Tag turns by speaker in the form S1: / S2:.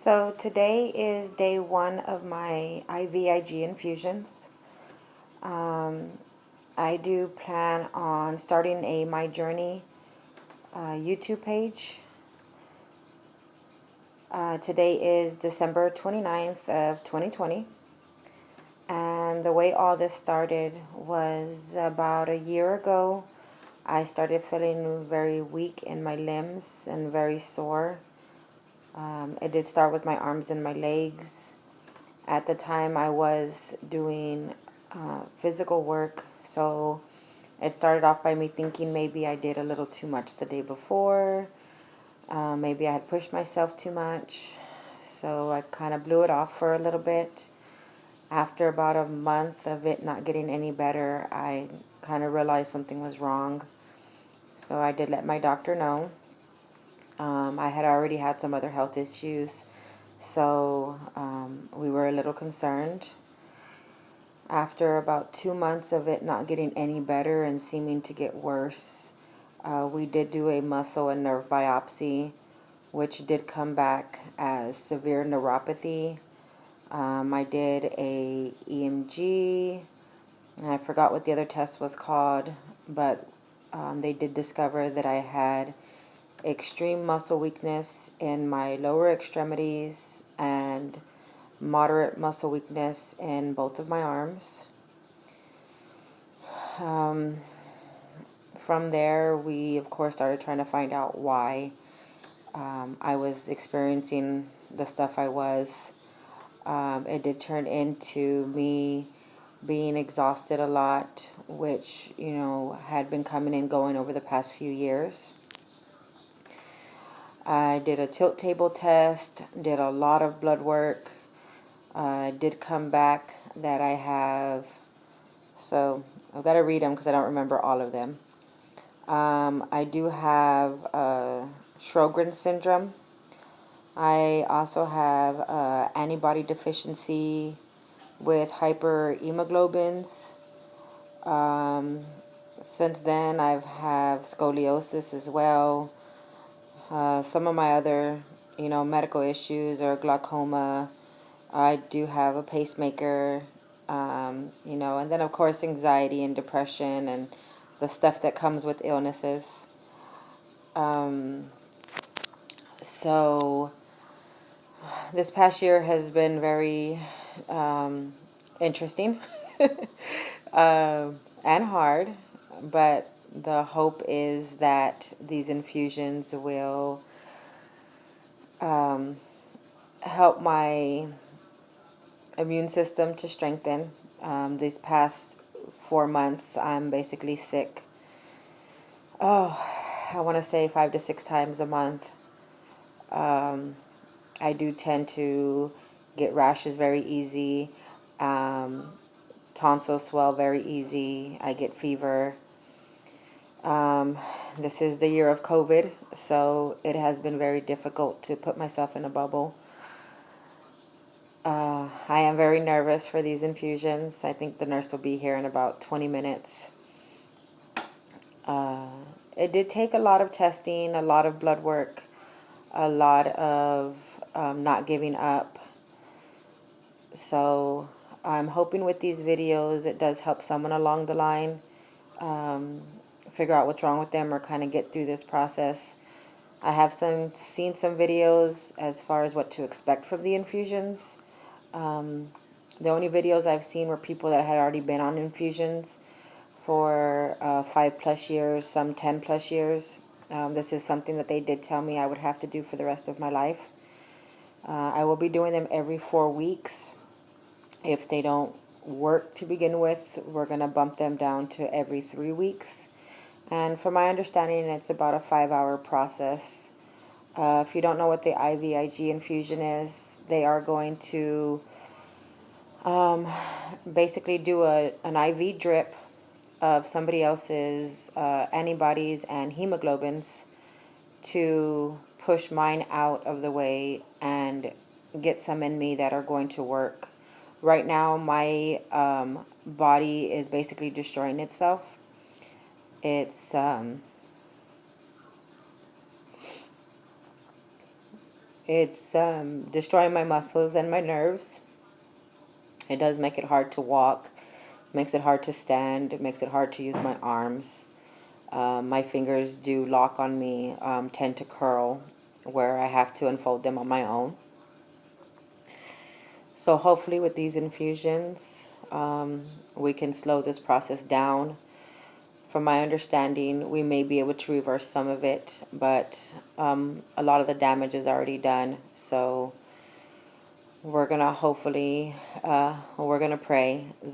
S1: So today is day one of my Ivig infusions. Um, I do plan on starting a My Journey YouTube page. Today is December 29th of 2020. And the way all this started was about a year ago. I started feeling very weak in my limbs and very sore. It did start with my arms and my legs. At the time, I was doing physical work, so it started off by me thinking maybe I did a little too much the day before. Maybe I had pushed myself too much, so I kind of blew it off for a little bit. After about a month of it not getting any better, I kind of realized something was wrong. So I did let my doctor know. I had already had some other health issues, so we were a little concerned. After about 2 months of it not getting any better and seeming to get worse, we did do a muscle and nerve biopsy, which did come back as severe neuropathy. I did a EMG, and I forgot what the other test was called, but they did discover that I had extreme muscle weakness in my lower extremities and moderate muscle weakness in both of my arms. From there, we of course started trying to find out why I was experiencing the stuff I was. It did turn into me being exhausted a lot, which, had been coming and going over the past few years. I did a tilt table test, did a lot of blood work. Did come back that I have, so I've got to read them because I don't remember all of them. I do have Sjogren's syndrome. I also have antibody deficiency with hyperhemoglobins. Since then, I've have scoliosis as well. Some of my other, medical issues are glaucoma. I do have a pacemaker, and then of course anxiety and depression and the stuff that comes with illnesses. So this past year has been very interesting and hard, but the hope is that these infusions will help my immune system to strengthen. These past 4 months, I'm basically sick. I want to say 5 to 6 times a month. I do tend to get rashes very easy. Tonsils swell very easy. I get fever. This is the year of COVID, so it has been very difficult to put myself in a bubble. I am very nervous for these infusions. I think the nurse will be here in about 20 minutes. It did take a lot of testing, a lot of blood work, a lot of not giving up. So I'm hoping with these videos it does help someone along the line figure out what's wrong with them or kind of get through this process. I have seen some videos as far as what to expect from the infusions. The only videos I've seen were people that had already been on infusions for 5+ years, some 10+ years. This is something that they did tell me I would have to do for the rest of my life. I will be doing them every 4 weeks. If they don't work to begin with, we're going to bump them down to every 3 weeks. And from my understanding, it's about a 5-hour process. If you don't know what the Ivig infusion is, they are going to basically do an IV drip of somebody else's antibodies and hemoglobins to push mine out of the way and get some in me that are going to work. Right now, my body is basically destroying itself. It's destroying my muscles and my nerves. It does make it hard to walk, makes it hard to stand, it makes it hard to use my arms. My fingers do lock on me, tend to curl, where I have to unfold them on my own. So hopefully with these infusions, we can slow this process down. From my understanding, we may be able to reverse some of it, but a lot of the damage is already done. So we're gonna hopefully, we're gonna pray